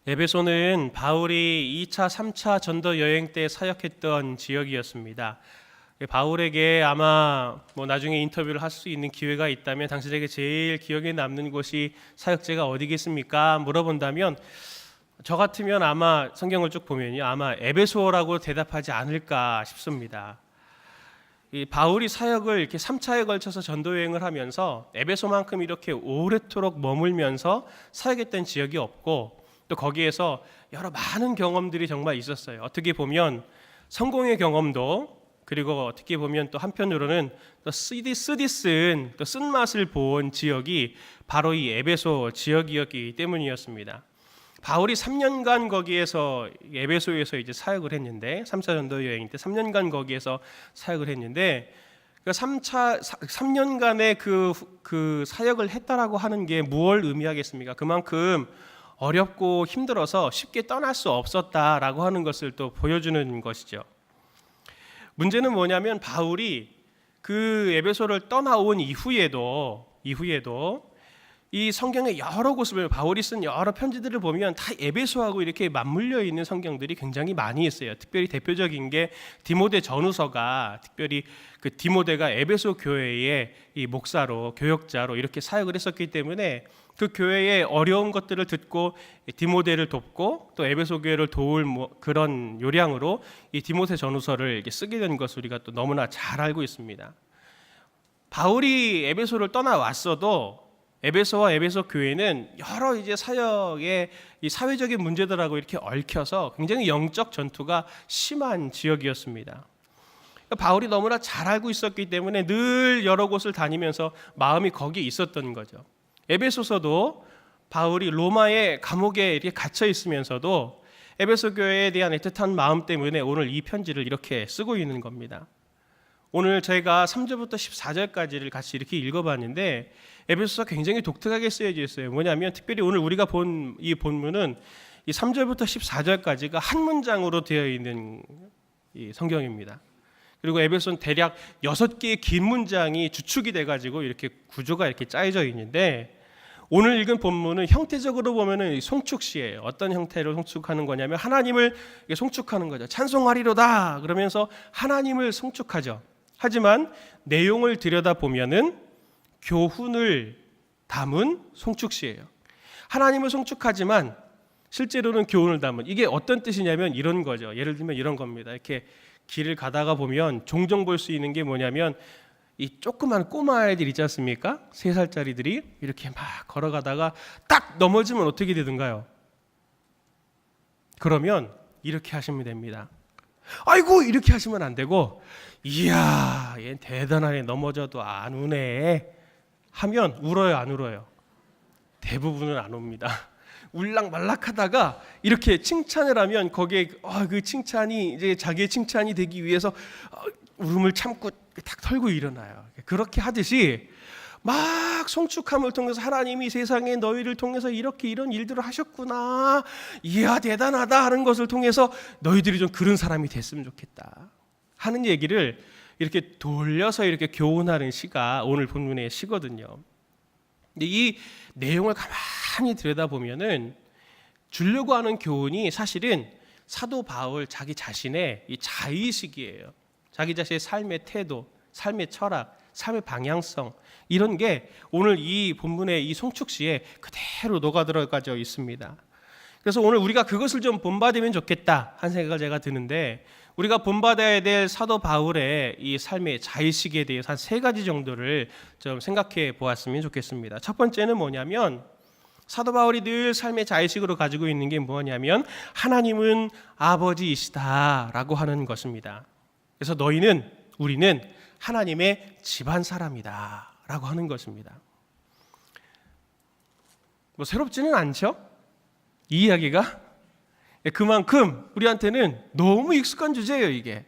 에베소는 바울이 2차, 3차 전도 여행 때 사역했던 지역이었습니다. 바울에게 아마 나중에 인터뷰를 할 수 있는 기회가 있다면 당신에게 제일 기억에 남는 곳이 사역지가 어디겠습니까? 물어본다면 저 같으면 아마 성경을 쭉 보면요, 아마 에베소라고 대답하지 않을까 싶습니다. 이 바울이 사역을 이렇게 3차에 걸쳐서 전도 여행을 하면서 에베소만큼 이렇게 오래도록 머물면서 사역했던 지역이 없고, 또 거기에서 여러 많은 경험들이 정말 있었어요. 어떻게 보면 성공의 경험도, 그리고 어떻게 보면 또 한편으로는 또 쓴맛을 본 지역이 바로 이 에베소 지역이었기 때문이었습니다. 바울이 3년간 거기에서 에베소에서 이제 사역을 했는데, 3차 전도 여행 때 3년간 거기에서 사역을 했는데, 그 3년간의 그 사역을 했다라고 하는 게 무엇을 의미하겠습니까? 그만큼 어렵고 힘들어서 쉽게 떠날 수 없었다라고 하는 것을 또 보여주는 것이죠. 문제는 뭐냐면 바울이 그 에베소를 떠나온 이후에도 이 성경의 여러 곳을, 바울이 쓴 여러 편지들을 보면 다 에베소하고 이렇게 맞물려 있는 성경들이 굉장히 많이 있어요. 특별히 대표적인 게 디모데 전후서가, 특별히 그 디모데가 에베소 교회의 이 목사로, 교역자로 이렇게 사역을 했었기 때문에 그 교회의 어려운 것들을 듣고 디모데를 돕고 또 에베소 교회를 도울 그런 요량으로 이 디모데 전후서를 이렇게 쓰게 된 것을 우리가 또 너무나 잘 알고 있습니다. 바울이 에베소를 떠나왔어도 에베소와 에베소 교회는 여러 이제 사역의 이 사회적인 문제들하고 이렇게 얽혀서 굉장히 영적 전투가 심한 지역이었습니다. 바울이 너무나 잘 알고 있었기 때문에 늘 여러 곳을 다니면서 마음이 거기에 있었던 거죠. 에베소서도 바울이 로마의 감옥에 이렇게 갇혀 있으면서도 에베소 교회에 대한 애틋한 마음 때문에 오늘 이 편지를 이렇게 쓰고 있는 겁니다. 오늘 저희가 3절부터 14절까지를 같이 이렇게 읽어봤는데 에베소서 굉장히 독특하게 쓰여져 있어요. 뭐냐면 특별히 오늘 우리가 본 이 본문은 이 3절부터 14절까지가 한 문장으로 되어 있는 이 성경입니다. 그리고 에베소는 대략 6개의 긴 문장이 주축이 돼가지고 이렇게 구조가 이렇게 짜여져 있는데, 오늘 읽은 본문은 형태적으로 보면은 송축시예요. 어떤 형태로 송축하는 거냐면 하나님을 송축하는 거죠. 찬송하리로다 그러면서 하나님을 송축하죠. 하지만 내용을 들여다보면은 교훈을 담은 송축시예요. 하나님을 송축하지만 실제로는 교훈을 담은, 이게 어떤 뜻이냐면 이런 거죠. 예를 들면 이런 겁니다. 이렇게 길을 가다가 보면 종종 볼 수 있는 게 뭐냐면 이 조그만 꼬마 아이들 있지 않습니까? 3살짜리들이 이렇게 막 걸어가다가 딱 넘어지면 어떻게 되든가요? 그러면 이렇게 하시면 됩니다. 아이고 이렇게 하시면 안 되고, 이야 얘 대단하네, 넘어져도 안 우네 하면 울어요, 안 울어요? 대부분은 안 웁니다. 울락말락하다가 이렇게 칭찬을 하면 거기에 그 칭찬이 이제 자기의 칭찬이 되기 위해서 울음을 참고 탁 털고 일어나요. 그렇게 하듯이 막 송축함을 통해서 하나님이 세상에 너희를 통해서 이렇게 이런 일들을 하셨구나, 이야 대단하다 하는 것을 통해서 너희들이 좀 그런 사람이 됐으면 좋겠다 하는 얘기를 이렇게 돌려서 이렇게 교훈하는 시가 오늘 본문의 시거든요. 근데 이 내용을 가만히 들여다보면은 주려고 하는 교훈이 사실은 사도 바울 자기 자신의 이 자의식이에요. 자기 자신의 삶의 태도, 삶의 철학, 삶의 방향성, 이런 게 오늘 이 본문의 이 송축시에 그대로 녹아들어가져 있습니다. 그래서 오늘 우리가 그것을 좀 본받으면 좋겠다 한 생각을 제가 드는데, 우리가 본받아야 될 사도 바울의 이 삶의 자의식에 대해서 한 3가지 정도를 좀 생각해 보았으면 좋겠습니다. 첫 번째는 뭐냐면, 사도 바울이 늘 삶의 자의식으로 가지고 있는 게 뭐냐면 하나님은 아버지이시다라고 하는 것입니다. 그래서 우리는 하나님의 집안 사람이다라고 하는 것입니다. 새롭지는 않죠? 이 이야기가 그만큼 우리한테는 너무 익숙한 주제예요. 이게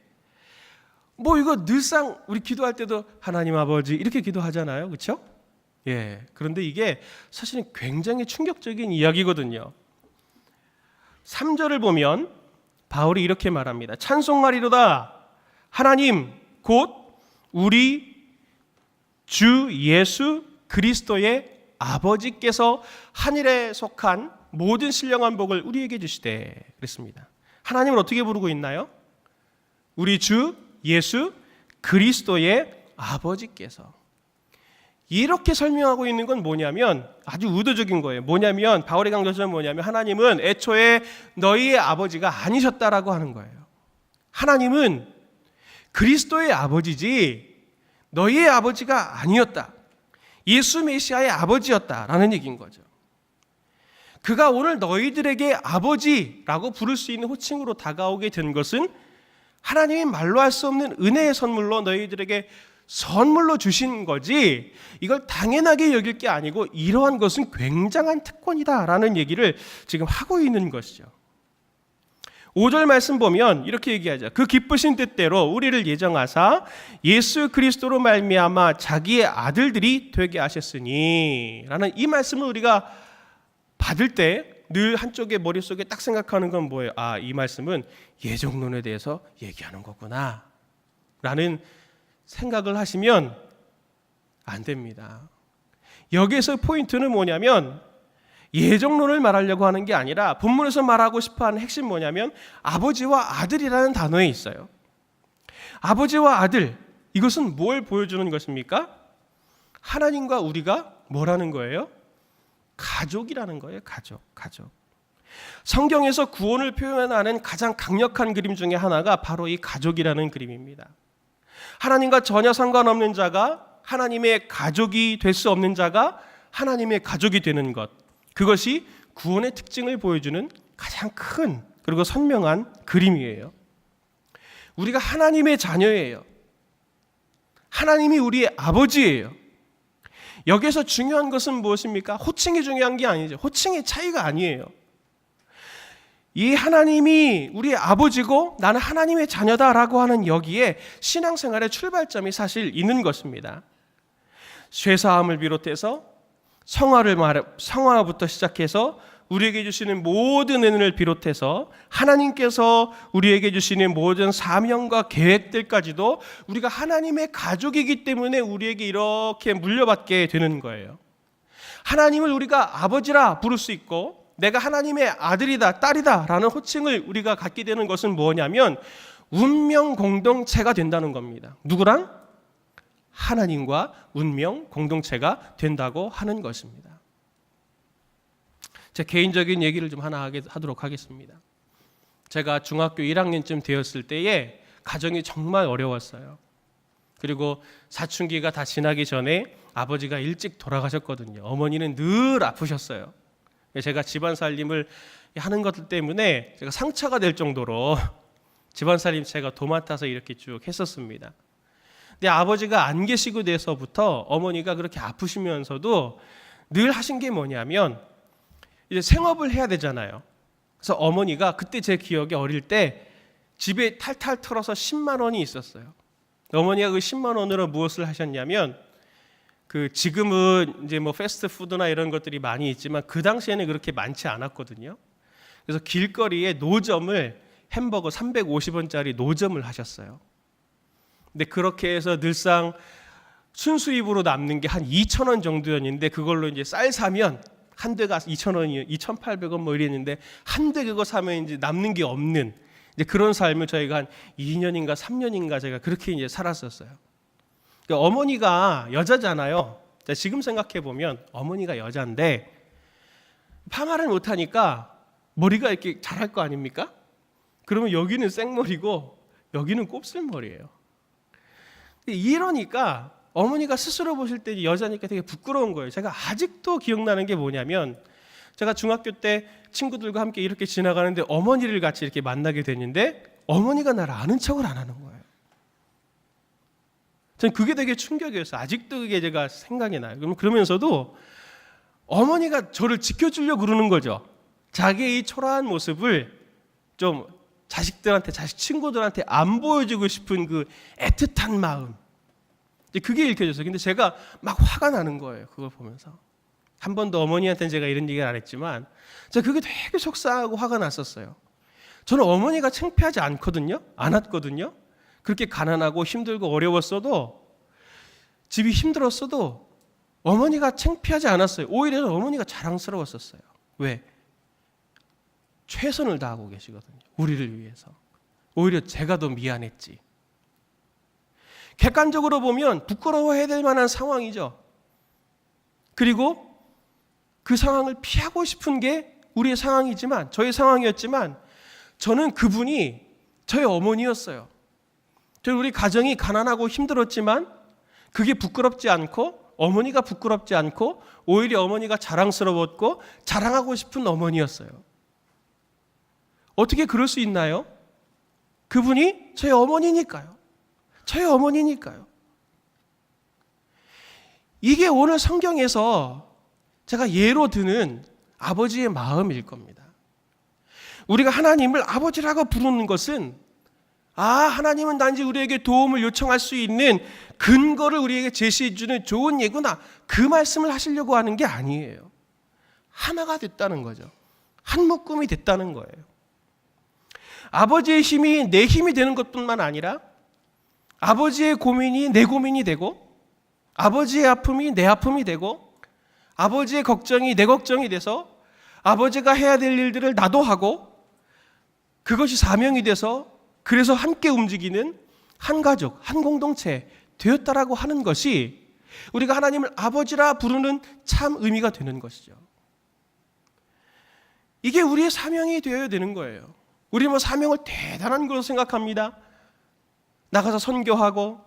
이거 늘상 우리 기도할 때도 하나님 아버지 이렇게 기도하잖아요, 그렇죠? 예. 그런데 이게 사실은 굉장히 충격적인 이야기거든요. 3절을 보면 바울이 이렇게 말합니다. 찬송하리로다 하나님 곧 우리 주 예수 그리스도의 아버지께서 하늘에 속한 모든 신령한 복을 우리에게 주시되 그랬습니다. 하나님을 어떻게 부르고 있나요? 우리 주 예수 그리스도의 아버지께서. 이렇게 설명하고 있는 건 뭐냐면 아주 의도적인 거예요. 뭐냐면 바울의 강조점은 뭐냐면 하나님은 애초에 너희의 아버지가 아니셨다라고 하는 거예요. 하나님은 그리스도의 아버지지 너희의 아버지가 아니었다. 예수 메시아의 아버지였다라는 얘기인 거죠. 그가 오늘 너희들에게 아버지라고 부를 수 있는 호칭으로 다가오게 된 것은 하나님이 말로 할 수 없는 은혜의 선물로 너희들에게 선물로 주신 거지 이걸 당연하게 여길 게 아니고 이러한 것은 굉장한 특권이다라는 얘기를 지금 하고 있는 것이죠. 5절 말씀 보면 이렇게 얘기하죠. 그 기쁘신 뜻대로 우리를 예정하사 예수 그리스도로 말미암아 자기의 아들들이 되게 하셨으니 라는 이 말씀을 우리가 받을 때 늘 한쪽에 머릿속에 딱 생각하는 건 뭐예요? 아, 이 말씀은 예정론에 대해서 얘기하는 거구나 라는 생각을 하시면 안 됩니다. 여기에서 포인트는 뭐냐면 예정론을 말하려고 하는 게 아니라 본문에서 말하고 싶어하는 핵심 뭐냐면 아버지와 아들이라는 단어에 있어요. 아버지와 아들, 이것은 뭘 보여주는 것입니까? 하나님과 우리가 뭐라는 거예요? 가족이라는 거예요. 가족. 성경에서 구원을 표현하는 가장 강력한 그림 중에 하나가 바로 이 가족이라는 그림입니다. 하나님과 전혀 상관없는 자가 하나님의 가족이 될 수 없는 자가 하나님의 가족이 되는 것, 그것이 구원의 특징을 보여주는 가장 큰 그리고 선명한 그림이에요. 우리가 하나님의 자녀예요. 하나님이 우리의 아버지예요. 여기서 중요한 것은 무엇입니까? 호칭이 중요한 게 아니죠. 호칭의 차이가 아니에요. 이 하나님이 우리의 아버지고 나는 하나님의 자녀다라고 하는 여기에 신앙생활의 출발점이 사실 있는 것입니다. 죄사함을 비롯해서 성화부터 시작해서 우리에게 주시는 모든 은혜를 비롯해서 하나님께서 우리에게 주시는 모든 사명과 계획들까지도 우리가 하나님의 가족이기 때문에 우리에게 이렇게 물려받게 되는 거예요. 하나님을 우리가 아버지라 부를 수 있고 내가 하나님의 아들이다, 딸이다 라는 호칭을 우리가 갖게 되는 것은 뭐냐면 운명 공동체가 된다는 겁니다. 누구랑? 하나님과 운명 공동체가 된다고 하는 것입니다. 제 개인적인 얘기를 좀 하나 하도록 하겠습니다. 제가 중학교 1학년쯤 되었을 때에 가정이 정말 어려웠어요. 그리고 사춘기가 다 지나기 전에 아버지가 일찍 돌아가셨거든요. 어머니는 늘 아프셨어요. 제가 집안 살림을 하는 것 때문에 제가 상처가 될 정도로 집안 살림 제가 도맡아서 이렇게 쭉 했었습니다. 근데 아버지가 안 계시고 돼서부터 어머니가 그렇게 아프시면서도 늘 하신 게 뭐냐면 이제 생업을 해야 되잖아요. 그래서 어머니가 그때 제 기억에 어릴 때 집에 탈탈 털어서 10만 원이 있었어요. 어머니가 그 10만 원으로 무엇을 하셨냐면 그 지금은 이제 뭐 패스트푸드나 이런 것들이 많이 있지만 그 당시에는 그렇게 많지 않았거든요. 그래서 길거리에 노점을 햄버거 350원짜리 노점을 하셨어요. 근데 그렇게 해서 늘상 순수입으로 남는 게 한 2,000원 정도였는데 그걸로 이제 쌀 사면 한 대가 2,000원이요, 2,800원 뭐 이랬는데 한 대 그거 사면 이제 남는 게 없는 이제 그런 삶을 저희가 한 2년인가 3년인가 제가 그렇게 이제 살았었어요. 그러니까 어머니가 여자잖아요. 지금 생각해 보면 어머니가 여자인데 파마를 못 하니까 머리가 이렇게 자랄 거 아닙니까? 그러면 여기는 생머리고 여기는 곱슬머리예요. 이러니까 어머니가 스스로 보실 때 여자니까 되게 부끄러운 거예요. 제가 아직도 기억나는 게 뭐냐면 제가 중학교 때 친구들과 함께 이렇게 지나가는데 어머니를 같이 이렇게 만나게 됐는데 어머니가 나를 아는 척을 안 하는 거예요. 전 그게 되게 충격이었어요. 아직도 그게 제가 생각이 나요. 그러면서도 어머니가 저를 지켜주려고 그러는 거죠. 자기의 이 초라한 모습을 좀 자식들한테, 자식 친구들한테 안 보여주고 싶은 그 애틋한 마음, 그게 읽혀졌어요. 근데 제가 막 화가 나는 거예요. 그걸 보면서. 한 번도 어머니한테는 제가 이런 얘기를 안 했지만 제가 그게 되게 속상하고 화가 났었어요. 저는 어머니가 창피하지 않았거든요. 그렇게 가난하고 힘들고 어려웠어도 집이 힘들었어도 어머니가 창피하지 않았어요. 오히려 어머니가 자랑스러웠었어요. 왜? 최선을 다하고 계시거든요. 우리를 위해서. 오히려 제가 더 미안했지. 객관적으로 보면 부끄러워해야 될 만한 상황이죠. 그리고 그 상황을 피하고 싶은 게 우리의 상황이지만, 저의 상황이었지만, 저는 그분이 저의 어머니였어요. 우리 가정이 가난하고 힘들었지만 그게 부끄럽지 않고, 어머니가 부끄럽지 않고, 오히려 어머니가 자랑스러웠고 자랑하고 싶은 어머니였어요. 어떻게 그럴 수 있나요? 그분이 저의 어머니니까요. 저의 어머니니까요. 이게 오늘 성경에서 제가 예로 드는 아버지의 마음일 겁니다. 우리가 하나님을 아버지라고 부르는 것은, 하나님은 단지 우리에게 도움을 요청할 수 있는 근거를 우리에게 제시해 주는 좋은 예구나, 그 말씀을 하시려고 하는 게 아니에요. 하나가 됐다는 거죠. 한 묶음이 됐다는 거예요. 아버지의 힘이 내 힘이 되는 것뿐만 아니라 아버지의 고민이 내 고민이 되고, 아버지의 아픔이 내 아픔이 되고, 아버지의 걱정이 내 걱정이 돼서 아버지가 해야 될 일들을 나도 하고, 그것이 사명이 돼서 그래서 함께 움직이는 한 가족, 한 공동체 되었다라고 하는 것이 우리가 하나님을 아버지라 부르는 참 의미가 되는 것이죠. 이게 우리의 사명이 되어야 되는 거예요. 우리 사명을 대단한 것으로 생각합니다. 나가서 선교하고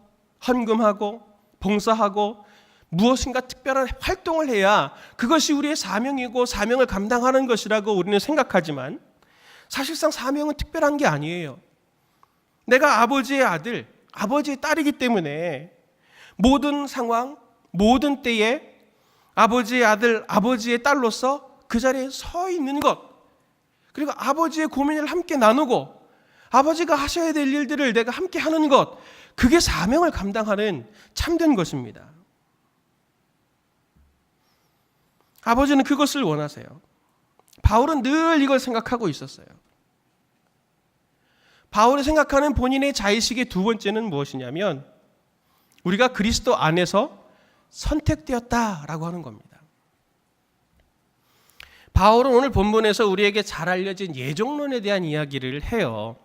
헌금하고 봉사하고 무엇인가 특별한 활동을 해야 그것이 우리의 사명이고 사명을 감당하는 것이라고 우리는 생각하지만, 사실상 사명은 특별한 게 아니에요. 내가 아버지의 아들, 아버지의 딸이기 때문에 모든 상황, 모든 때에 아버지의 아들, 아버지의 딸로서 그 자리에 서 있는 것, 그리고 아버지의 고민을 함께 나누고 아버지가 하셔야 될 일들을 내가 함께 하는 것, 그게 사명을 감당하는 참된 것입니다. 아버지는 그것을 원하세요. 바울은 늘 이걸 생각하고 있었어요. 바울이 생각하는 본인의 자의식의 두 번째는 무엇이냐면, 우리가 그리스도 안에서 선택되었다라고 하는 겁니다. 바울은 오늘 본문에서 우리에게 잘 알려진 예정론에 대한 이야기를 해요.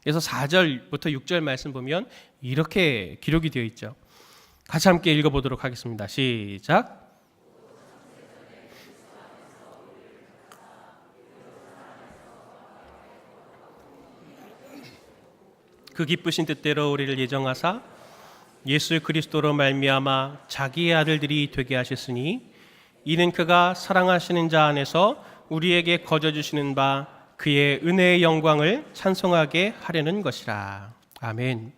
그래서 4절부터 6절 말씀 보면 이렇게 기록이 되어 있죠. 같이 함께 읽어보도록 하겠습니다. 시작. 그 기쁘신 뜻대로 우리를 예정하사 예수 그리스도로 말미암아 자기의 아들들이 되게 하셨으니, 이는 그가 사랑하시는 자 안에서 우리에게 거저 주시는 바 그의 은혜의 영광을 찬송하게 하려는 것이라. 아멘.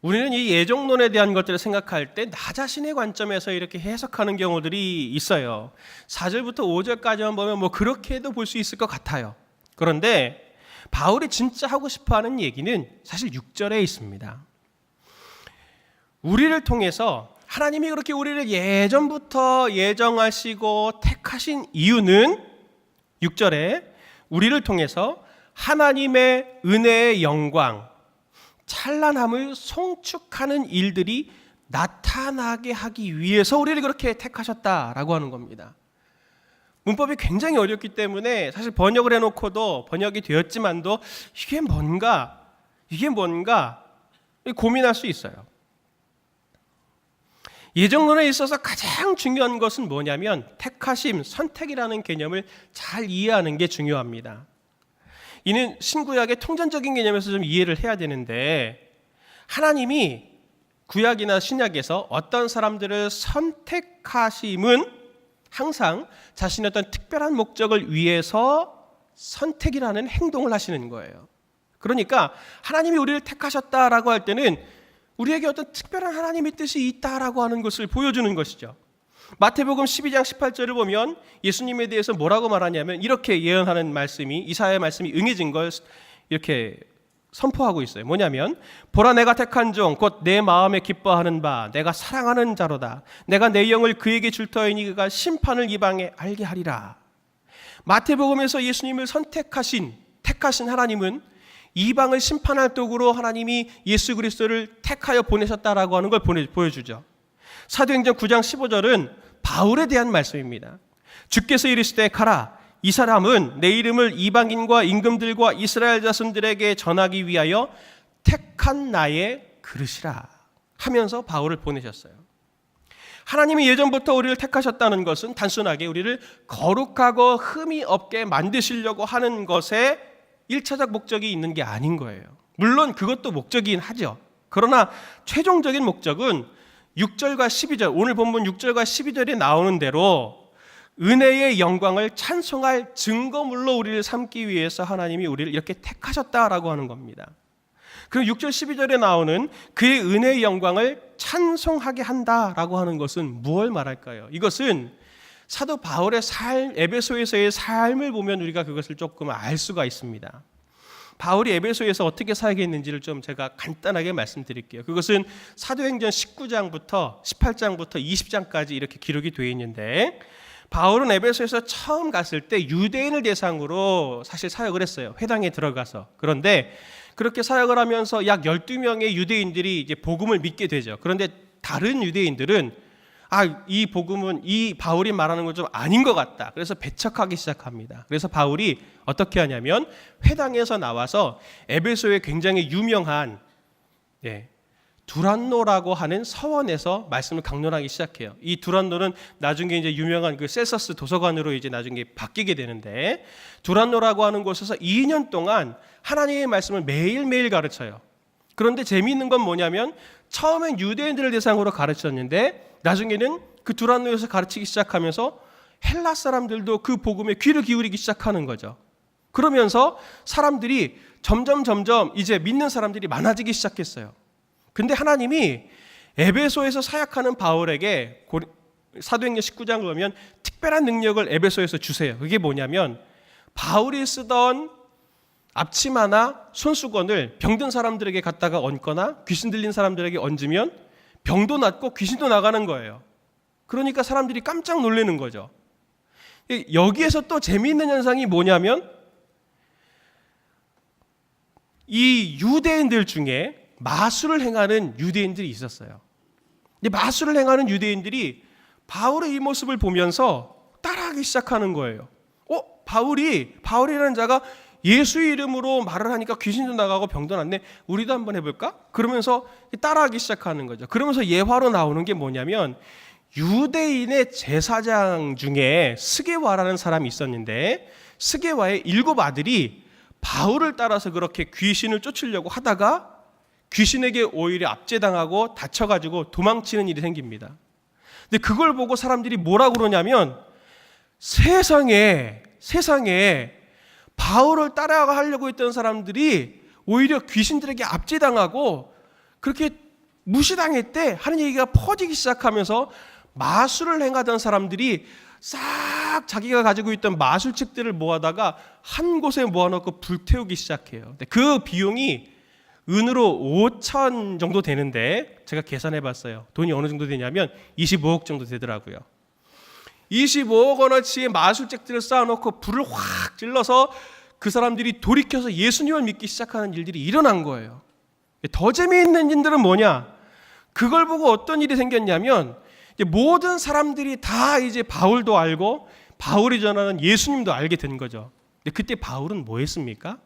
우리는 이 예정론에 대한 것들을 생각할 때 나 자신의 관점에서 이렇게 해석하는 경우들이 있어요. 4절부터 5절까지만 보면 그렇게도 볼 수 있을 것 같아요. 그런데 바울이 진짜 하고 싶어하는 얘기는 사실 6절에 있습니다. 우리를 통해서 하나님이 그렇게 우리를 예전부터 예정하시고 택하신 이유는 6절에 우리를 통해서 하나님의 은혜의 영광, 찬란함을 송축하는 일들이 나타나게 하기 위해서 우리를 그렇게 택하셨다라고 하는 겁니다. 문법이 굉장히 어렵기 때문에 사실 번역을 해놓고도, 번역이 되었지만도 이게 뭔가 고민할 수 있어요. 예정론에 있어서 가장 중요한 것은 뭐냐면 택하심, 선택이라는 개념을 잘 이해하는 게 중요합니다. 이는 신구약의 통전적인 개념에서 좀 이해를 해야 되는데, 하나님이 구약이나 신약에서 어떤 사람들을 선택하심은 항상 자신의 어떤 특별한 목적을 위해서 선택이라는 행동을 하시는 거예요. 그러니까 하나님이 우리를 택하셨다라고 할 때는 우리에게 어떤 특별한 하나님의 뜻이 있다라고 하는 것을 보여주는 것이죠. 마태복음 12장 18절을 보면 예수님에 대해서 뭐라고 말하냐면 이렇게 예언하는 말씀이, 이사야의 말씀이 응해진 걸 이렇게 선포하고 있어요. 뭐냐면, 보라 내가 택한 종 곧 내 마음에 기뻐하는 바 내가 사랑하는 자로다. 내가 내 영을 그에게 줄 터이니 그가 심판을 이방에 알게 하리라. 마태복음에서 예수님을 택하신 하나님은 이방을 심판할 도구로 하나님이 예수 그리스도를 택하여 보내셨다라고 하는 걸 보여주죠. 사도행전 9장 15절은 바울에 대한 말씀입니다. 주께서 이르시되 가라, 이 사람은 내 이름을 이방인과 임금들과 이스라엘 자손들에게 전하기 위하여 택한 나의 그릇이라 하면서 바울을 보내셨어요. 하나님이 예전부터 우리를 택하셨다는 것은 단순하게 우리를 거룩하고 흠이 없게 만드시려고 하는 것에 1차적 목적이 있는 게 아닌 거예요. 물론 그것도 목적이긴 하죠. 그러나 최종적인 목적은 6절과 12절, 오늘 본문 6절과 12절에 나오는 대로 은혜의 영광을 찬송할 증거물로 우리를 삼기 위해서 하나님이 우리를 이렇게 택하셨다라고 하는 겁니다. 그럼 6절 12절에 나오는 그의 은혜의 영광을 찬송하게 한다라고 하는 것은 무엇을 말할까요? 이것은 사도 바울의 에베소에서의 삶을 보면 우리가 그것을 조금 알 수가 있습니다. 바울이 에베소에서 어떻게 살아했는지를 좀 제가 간단하게 말씀드릴게요. 그것은 사도행전 19장부터 18장부터 20장까지 이렇게 기록이 되어 있는데, 바울은 에베소에서 처음 갔을 때 유대인을 대상으로 사실 사역을 했어요. 회당에 들어가서. 그런데 그렇게 사역을 하면서 약 12명의 유대인들이 이제 복음을 믿게 되죠. 그런데 다른 유대인들은 이 복음은 이 바울이 말하는 건 좀 아닌 것 같다. 그래서 배척하기 시작합니다. 그래서 바울이 어떻게 하냐면 회당에서 나와서 에베소의 굉장히 유명한 두란노라고 하는 서원에서 말씀을 강론하기 시작해요. 이 두란노는 나중에 이제 유명한 그 셀서스 도서관으로 이제 나중에 바뀌게 되는데, 두란노라고 하는 곳에서 2년 동안 하나님의 말씀을 매일매일 가르쳐요. 그런데 재미있는 건 뭐냐면 처음엔 유대인들을 대상으로 가르쳤는데 나중에는 그 두란노에서 가르치기 시작하면서 헬라 사람들도 그 복음에 귀를 기울이기 시작하는 거죠. 그러면서 사람들이 점점 이제 믿는 사람들이 많아지기 시작했어요. 근데 하나님이 에베소에서 사역하는 바울에게 사도행전 19장을 보면 특별한 능력을 에베소에서 주세요. 그게 뭐냐면 바울이 쓰던 앞치마나 손수건을 병든 사람들에게 갖다가 얹거나 귀신 들린 사람들에게 얹으면 병도 낫고 귀신도 나가는 거예요. 그러니까 사람들이 깜짝 놀라는 거죠. 여기에서 또 재미있는 현상이 뭐냐면 이 유대인들 중에 마술을 행하는 유대인들이 있었어요. 마술을 행하는 유대인들이 바울의 이 모습을 보면서 따라하기 시작하는 거예요. 바울이라는 자가 예수의 이름으로 말을 하니까 귀신도 나가고 병도 낫네. 우리도 한번 해볼까? 그러면서 따라하기 시작하는 거죠. 그러면서 예화로 나오는 게 뭐냐면 유대인의 제사장 중에 스게와라는 사람이 있었는데, 스게와의 7 아들이 바울을 따라서 그렇게 귀신을 쫓으려고 하다가 귀신에게 오히려 압제당하고 다쳐가지고 도망치는 일이 생깁니다. 근데 그걸 보고 사람들이 뭐라고 그러냐면 세상에 바울을 따라가려고 했던 사람들이 오히려 귀신들에게 압제당하고 그렇게 무시당했대 하는 얘기가 퍼지기 시작하면서 마술을 행하던 사람들이 싹 자기가 가지고 있던 마술책들을 모아다가 한 곳에 모아놓고 불태우기 시작해요. 그 비용이 은으로 5천 정도 되는데 제가 계산해 봤어요. 돈이 어느 정도 되냐면 25억 정도 되더라고요. 25억 원어치의 마술책들을 쌓아놓고 불을 확 질러서 그 사람들이 돌이켜서 예수님을 믿기 시작하는 일들이 일어난 거예요. 더 재미있는 일들은 뭐냐? 그걸 보고 어떤 일이 생겼냐면 모든 사람들이 다 이제 바울도 알고 바울이 전하는 예수님도 알게 된 거죠. 근데 그때 바울은 뭐 했습니까?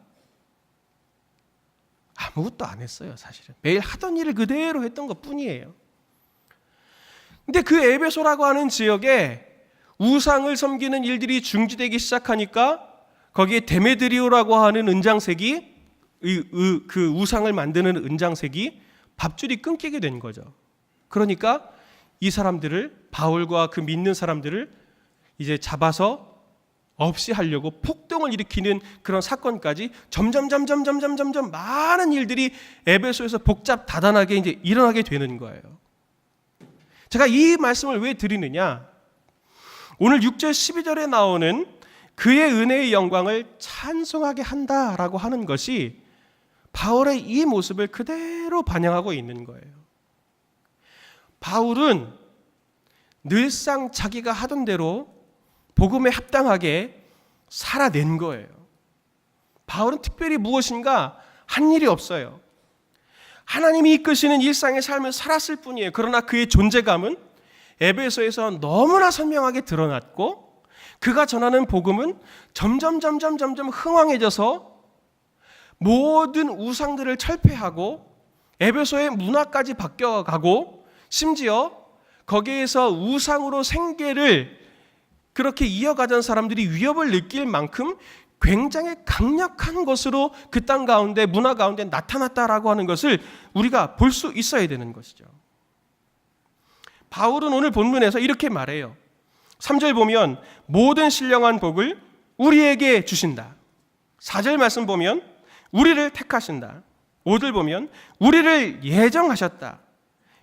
아무것도 안 했어요. 사실은 매일 하던 일을 그대로 했던 것 뿐이에요. 근데 그 에베소라고 하는 지역에 우상을 섬기는 일들이 중지되기 시작하니까 거기에 데메드리오라고 하는 은장색이 그 우상을 만드는 은장색이 밥줄이 끊기게 된 거죠. 그러니까 이 사람들을, 바울과 그 믿는 사람들을 이제 잡아서 없이 하려고 폭동을 일으키는 그런 사건까지 점점 많은 일들이 에베소에서 복잡다단하게 이제 일어나게 되는 거예요. 제가 이 말씀을 왜 드리느냐? 오늘 6절 12절에 나오는 그의 은혜의 영광을 찬송하게 한다라고 하는 것이 바울의 이 모습을 그대로 반영하고 있는 거예요. 바울은 늘상 자기가 하던 대로 복음에 합당하게 살아낸 거예요. 바울은 특별히 무엇인가 한 일이 없어요. 하나님이 이끄시는 일상의 삶을 살았을 뿐이에요. 그러나 그의 존재감은 에베소에서 너무나 선명하게 드러났고 그가 전하는 복음은 점점 흥왕해져서 모든 우상들을 철폐하고 에베소의 문화까지 바뀌어가고 심지어 거기에서 우상으로 생계를 그렇게 이어가던 사람들이 위협을 느낄 만큼 굉장히 강력한 것으로 그 땅 가운데 문화 가운데 나타났다라고 하는 것을 우리가 볼 수 있어야 되는 것이죠. 바울은 오늘 본문에서 이렇게 말해요. 3절 보면 모든 신령한 복을 우리에게 주신다. 4절 말씀 보면 우리를 택하신다. 5절 보면 우리를 예정하셨다.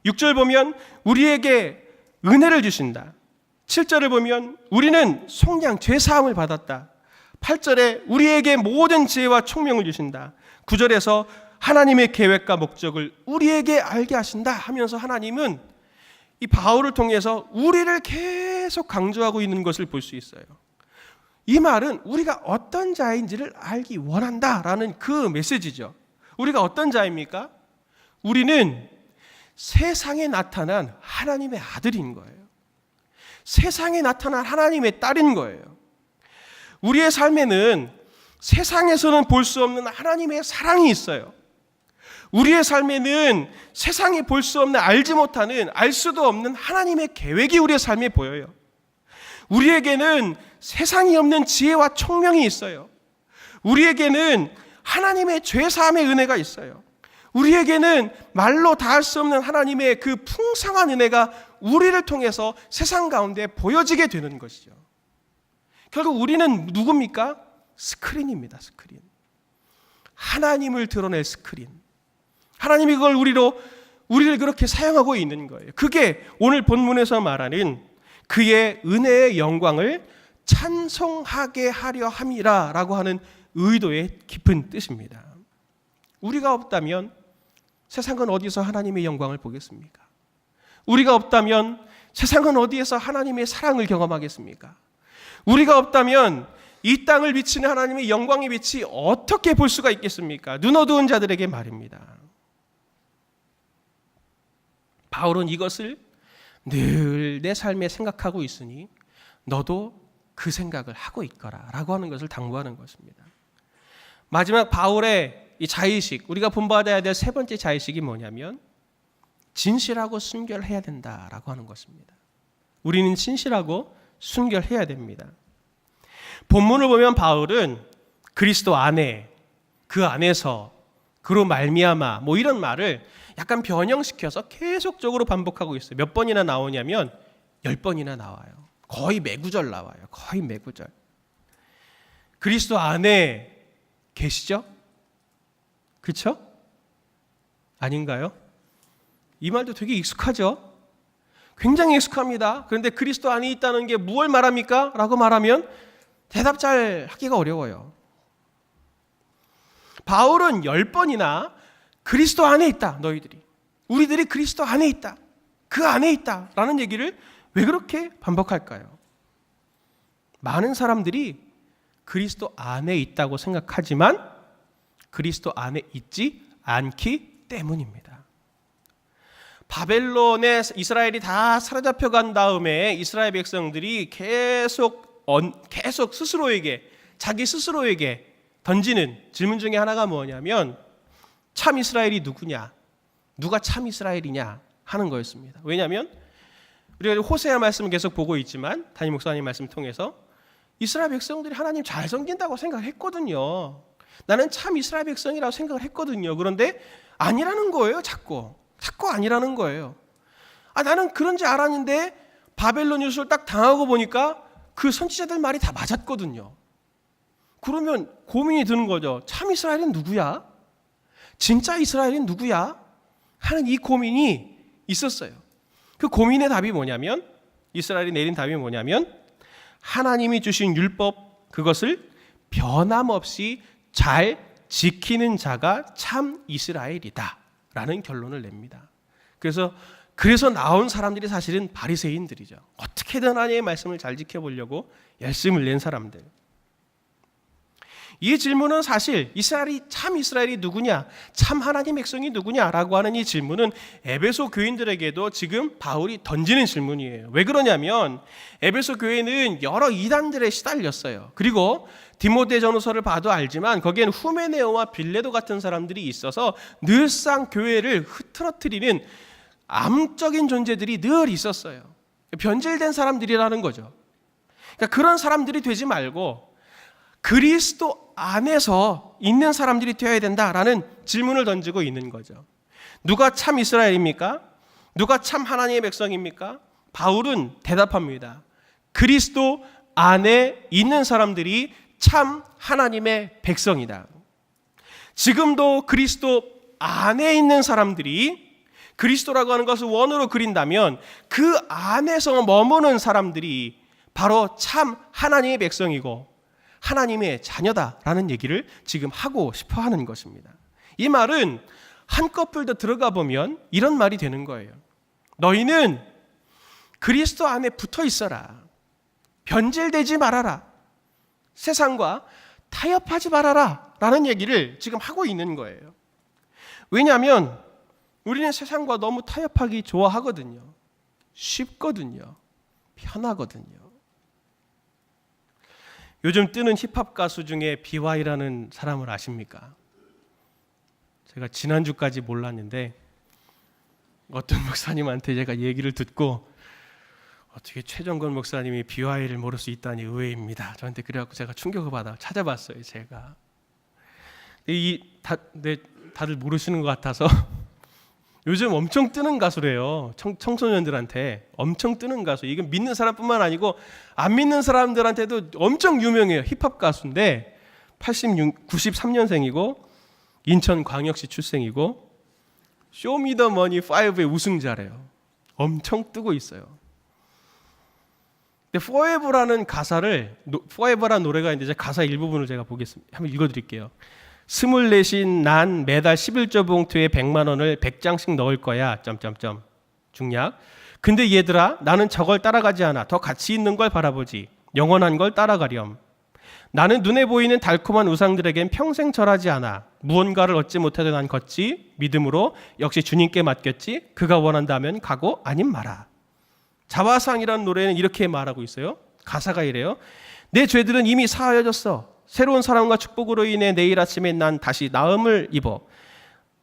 6절 보면 우리에게 은혜를 주신다. 7절을 보면 우리는 속량 죄사함을 받았다. 8절에 우리에게 모든 지혜와 총명을 주신다. 9절에서 하나님의 계획과 목적을 우리에게 알게 하신다 하면서 하나님은 이 바울을 통해서 우리를 계속 강조하고 있는 것을 볼 수 있어요. 이 말은 우리가 어떤 자인지를 알기 원한다라는 그 메시지죠. 우리가 어떤 자입니까? 우리는 세상에 나타난 하나님의 아들인 거예요. 세상에 나타난 하나님의 딸인 거예요. 우리의 삶에는 세상에서는 볼 수 없는 하나님의 사랑이 있어요. 우리의 삶에는 세상이 볼 수 없는 알지 못하는 알 수도 없는 하나님의 계획이 우리의 삶에 보여요. 우리에게는 세상이 없는 지혜와 총명이 있어요. 우리에게는 하나님의 죄사함의 은혜가 있어요. 우리에게는 말로 닿을 수 없는 하나님의 그 풍성한 은혜가 우리를 통해서 세상 가운데 보여지게 되는 것이죠. 결국 우리는 누굽니까? 스크린입니다. 스크린. 하나님을 드러낼 스크린. 하나님이 그걸 우리를 그렇게 사용하고 있는 거예요. 그게 오늘 본문에서 말하는 그의 은혜의 영광을 찬송하게 하려 함이라라고 하는 의도의 깊은 뜻입니다. 우리가 없다면 세상은 어디서 하나님의 영광을 보겠습니까? 우리가 없다면 세상은 어디에서 하나님의 사랑을 경험하겠습니까? 우리가 없다면 이 땅을 비치는 하나님의 영광의 빛이 어떻게 볼 수가 있겠습니까? 눈 어두운 자들에게 말입니다. 바울은 이것을 늘 내 삶에 생각하고 있으니 너도 그 생각을 하고 있거라 라고 하는 것을 당부하는 것입니다. 마지막 바울의 이 자의식, 우리가 본받아야 될 세 번째 자의식이 뭐냐면 진실하고 순결해야 된다라고 하는 것입니다. 우리는 진실하고 순결해야 됩니다. 본문을 보면 바울은 그리스도 안에, 그 안에서, 그로 말미암아 뭐 이런 말을 약간 변형시켜서 계속적으로 반복하고 있어요. 몇 번이나 나오냐면 10번이나 나와요. 거의 매구절 나와요. 거의 매구절. 그리스도 안에 계시죠? 그렇죠? 아닌가요? 이 말도 되게 익숙하죠? 굉장히 익숙합니다. 그런데 그리스도 안에 있다는 게 무엇을 말합니까? 라고 말하면 대답 잘 하기가 어려워요. 바울은 10번이나 그리스도 안에 있다. 너희들이. 우리들이 그리스도 안에 있다. 그 안에 있다. 라는 얘기를 왜 그렇게 반복할까요? 많은 사람들이 그리스도 안에 있다고 생각하지만 그리스도 안에 있지 않기 때문입니다. 바벨론에 이스라엘이 다 사로잡혀 간 다음에 이스라엘 백성들이 계속 스스로에게, 자기 스스로에게 던지는 질문 중에 하나가 뭐냐면 참 이스라엘이 누구냐? 누가 참 이스라엘이냐? 하는 거였습니다. 왜냐하면 우리가 호세아 말씀을 계속 보고 있지만 담임 목사님 말씀 통해서 이스라엘 백성들이 하나님 잘 섬긴다고 생각했거든요. 나는 참 이스라엘 백성이라고 생각을 했거든요. 그런데 아니라는 거예요. 자꾸 아니라는 거예요. 나는 그런지 알았는데 바벨론 유수를 딱 당하고 보니까 그 선지자들 말이 다 맞았거든요. 그러면 고민이 드는 거죠. 참 이스라엘은 누구야? 진짜 이스라엘은 누구야? 하는 이 고민이 있었어요. 그 고민의 답이 뭐냐면, 이스라엘이 내린 답이 뭐냐면 하나님이 주신 율법, 그것을 변함없이 잘 지키는 자가 참 이스라엘이다 라는 결론을 냅니다. 그래서 나온 사람들이 사실은 바리새인들이죠. 어떻게든 하나님의 말씀을 잘 지켜보려고 열심을 낸 사람들. 이 질문은 사실 이스라엘이 누구냐, 참 하나님 백성이 누구냐라고 하는 이 질문은 에베소 교인들에게도 지금 바울이 던지는 질문이에요. 왜 그러냐면 에베소 교회는 여러 이단들에 시달렸어요. 그리고 디모데전후서를 봐도 알지만 거기에는 후메네오와 빌레도 같은 사람들이 있어서 늘상 교회를 흐트러뜨리는 암적인 존재들이 늘 있었어요. 변질된 사람들이라는 거죠. 그러니까 그런 사람들이 되지 말고 그리스도 안에서 있는 사람들이 되어야 된다라는 질문을 던지고 있는 거죠. 누가 참 이스라엘입니까? 누가 참 하나님의 백성입니까? 바울은 대답합니다. 그리스도 안에 있는 사람들이 참 하나님의 백성이다. 지금도 그리스도 안에 있는 사람들이, 그리스도라고 하는 것을 원어로 그린다면 그 안에서 머무는 사람들이 바로 참 하나님의 백성이고 하나님의 자녀다라는 얘기를 지금 하고 싶어 하는 것입니다. 이 말은 한꺼풀 더 들어가 보면 이런 말이 되는 거예요. 너희는 그리스도 안에 붙어 있어라. 변질되지 말아라. 세상과 타협하지 말아라 라는 얘기를 지금 하고 있는 거예요. 왜냐하면 우리는 세상과 너무 타협하기 좋아하거든요. 쉽거든요. 편하거든요. 요즘 뜨는 힙합 가수 중에 BY라는 사람을 아십니까? 제가 지난주까지 몰랐는데 어떤 목사님한테 제가 얘기를 듣고 어떻게 최정건 목사님이 BY를 모를 수 있다니 의외입니다. 저한테 그래갖고 제가 충격을 받아 찾아봤어요. 제가 다들 모르시는 것 같아서 요즘 엄청 뜨는 가수래요. 청소년들한테 엄청 뜨는 가수. 이건 믿는 사람뿐만 아니고 안 믿는 사람들한테도 엄청 유명해요. 힙합 가수인데 93년생이고 인천광역시 출생이고 쇼미더머니 5의 우승자래요. 엄청 뜨고 있어요. 근데 Forever라는 가사를, Forever라는 노래가 있는데 가사 일부분을 제가 보겠습니다. 한번 읽어드릴게요. 24신 난 매달 11조 봉투에 100만 원을 100장씩 넣을 거야. 중략. 근데 얘들아, 나는 저걸 따라가지 않아. 더 가치 있는 걸 바라보지. 영원한 걸 따라가렴. 나는 눈에 보이는 달콤한 우상들에겐 평생 절하지 않아. 무언가를 얻지 못해도 난 걷지. 믿음으로 역시 주님께 맡겼지. 그가 원한다면 가고 아님 마라. 자화상이라는 노래는 이렇게 말하고 있어요. 가사가 이래요. 내 죄들은 이미 사하여졌어. 새로운 사랑과 축복으로 인해 내일 아침에 난 다시 나음을 입어.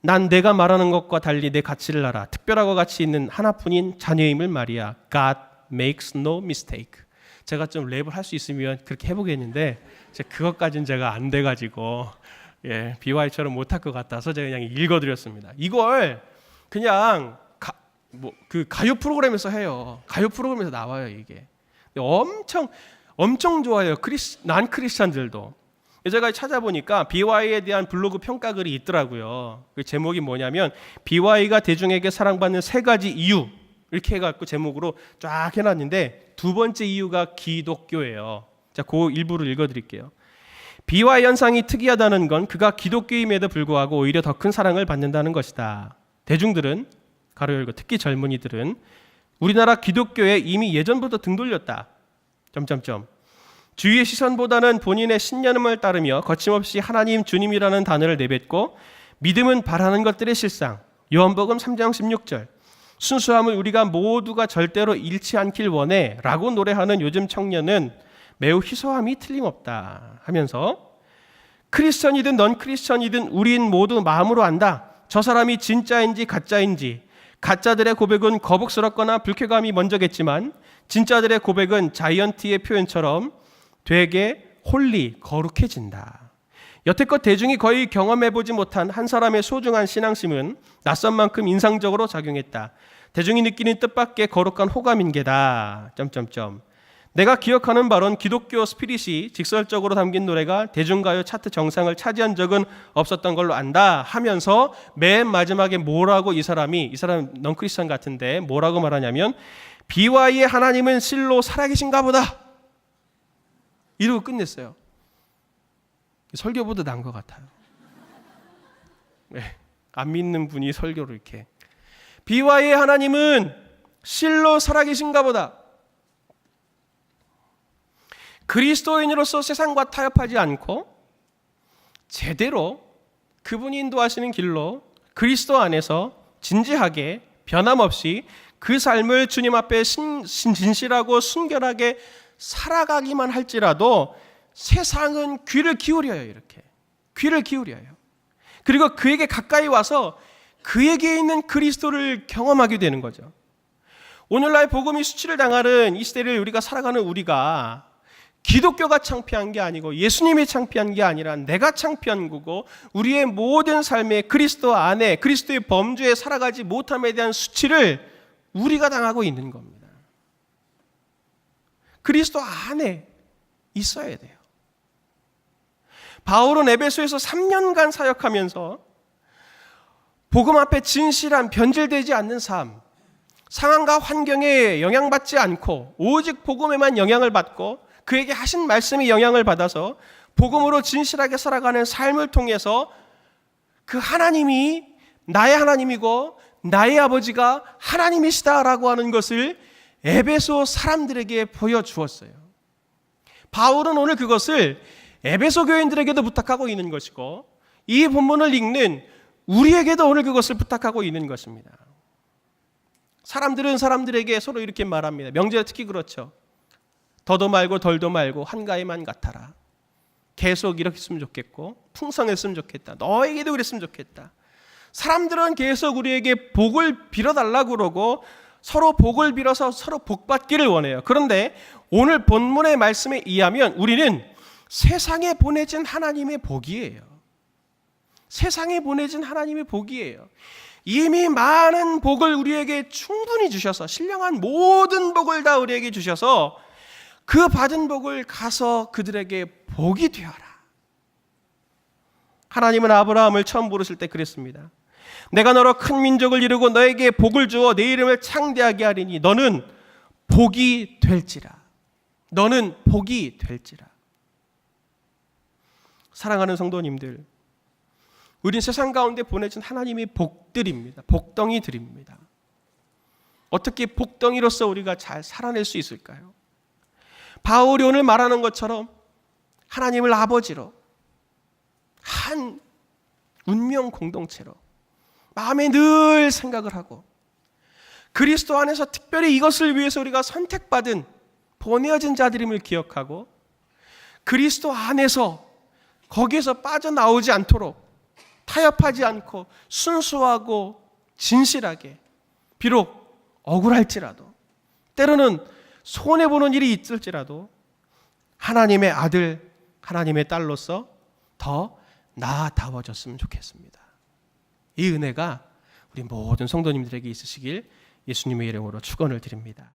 난 내가 말하는 것과 달리 내 가치를 알아. 특별하고 가치 있는 하나뿐인 자녀임을 말이야. God makes no mistake. 제가 좀 랩을 할 수 있으면 그렇게 해보겠는데 그것까지는 제가 안 돼가지고 BY처럼 못할 것 같아서 제가 그냥 읽어드렸습니다. 이걸 그냥 그 가요 프로그램에서 해요. 가요 프로그램에서 나와요 이게. 엄청 좋아요. 난 크리스찬들도. 제가 찾아보니까 BY에 대한 블로그 평가글이 있더라고요. 그 제목이 뭐냐면 BY가 대중에게 사랑받는 3가지 이유 이렇게 해갖고 제목으로 쫙 해놨는데 두 번째 이유가 기독교예요. 자, 그 일부를 읽어드릴게요. BY 현상이 특이하다는 건 그가 기독교임에도 불구하고 오히려 더 큰 사랑을 받는다는 것이다. 대중들은 가로 열고 특히 젊은이들은 우리나라 기독교에 이미 예전부터 등 돌렸다. 주위의 시선보다는 본인의 신념을 따르며 거침없이 하나님 주님이라는 단어를 내뱉고 믿음은 바라는 것들의 실상. 요한복음 3장 16절. 순수함을 우리가 모두가 절대로 잃지 않길 원해 라고 노래하는 요즘 청년은 매우 희소함이 틀림없다 하면서 크리스천이든 넌 크리스천이든 우린 모두 마음으로 안다. 저 사람이 진짜인지 가짜인지. 가짜들의 고백은 거북스럽거나 불쾌감이 먼저겠지만 진짜들의 고백은 자이언티의 표현처럼 되게 홀리 거룩해진다. 여태껏 대중이 거의 경험해보지 못한 한 사람의 소중한 신앙심은 낯선 만큼 인상적으로 작용했다. 대중이 느끼는 뜻밖의 거룩한 호감인계다. 내가 기억하는 바론 기독교 스피릿이 직설적으로 담긴 노래가 대중가요 차트 정상을 차지한 적은 없었던 걸로 안다 하면서 맨 마지막에 뭐라고 이 사람 넌크리스천 같은데 뭐라고 말하냐면 BY의 하나님은 실로 살아계신가 보다 이러고 끝냈어요. 설교보다 나은 것 같아요. 안 믿는 분이 설교를 이렇게 BY의 하나님은 실로 살아계신가 보다. 그리스도인으로서 세상과 타협하지 않고 제대로 그분이 인도하시는 길로 그리스도 안에서 진지하게 변함없이 그 삶을 주님 앞에 진실하고 순결하게 살아가기만 할지라도 세상은 귀를 기울여요. 이렇게 귀를 기울여요. 그리고 그에게 가까이 와서 그에게 있는 그리스도를 경험하게 되는 거죠. 오늘날 복음이 수치를 당하는 이 시대를 우리가 살아가는 우리가 기독교가 창피한 게 아니고 예수님이 창피한 게 아니라 내가 창피한 거고 우리의 모든 삶에 그리스도 안에 그리스도의 범주에 살아가지 못함에 대한 수치를 우리가 당하고 있는 겁니다. 그리스도 안에 있어야 돼요. 바울은 에베소에서 3년간 사역하면서 복음 앞에 진실한 변질되지 않는 삶, 상황과 환경에 영향받지 않고 오직 복음에만 영향을 받고 그에게 하신 말씀이 영향을 받아서 복음으로 진실하게 살아가는 삶을 통해서 그 하나님이 나의 하나님이고 나의 아버지가 하나님이시다라고 하는 것을 에베소 사람들에게 보여주었어요. 바울은 오늘 그것을 에베소 교인들에게도 부탁하고 있는 것이고 이 본문을 읽는 우리에게도 오늘 그것을 부탁하고 있는 것입니다. 사람들은 사람들에게 서로 이렇게 말합니다. 명절에 특히 그렇죠. 더도 말고 덜도 말고 한가위만 같아라. 계속 이렇게 했으면 좋겠고 풍성했으면 좋겠다. 너에게도 그랬으면 좋겠다. 사람들은 계속 우리에게 복을 빌어달라고 그러고 서로 복을 빌어서 서로 복받기를 원해요. 그런데 오늘 본문의 말씀에 의하면 우리는 세상에 보내진 하나님의 복이에요. 세상에 보내진 하나님의 복이에요. 이미 많은 복을 우리에게 충분히 주셔서 신령한 모든 복을 다 우리에게 주셔서 그 받은 복을 가서 그들에게 복이 되어라. 하나님은 아브라함을 처음 부르실 때 그랬습니다. 내가 너로 큰 민족을 이루고 너에게 복을 주어 내 이름을 창대하게 하리니 너는 복이 될지라. 너는 복이 될지라. 사랑하는 성도님들, 우린 세상 가운데 보내진 하나님의 복들입니다. 복덩이들입니다. 어떻게 복덩이로서 우리가 잘 살아낼 수 있을까요? 바울이 오늘 말하는 것처럼 하나님을 아버지로 한 운명 공동체로 마음에 늘 생각을 하고 그리스도 안에서 특별히 이것을 위해서 우리가 선택받은 보내어진 자들임을 기억하고 그리스도 안에서 거기에서 빠져나오지 않도록 타협하지 않고 순수하고 진실하게 비록 억울할지라도 때로는 손해보는 일이 있을지라도 하나님의 아들, 하나님의 딸로서 더 나아다워졌으면 좋겠습니다. 이 은혜가 우리 모든 성도님들에게 있으시길 예수님의 이름으로 축원을 드립니다.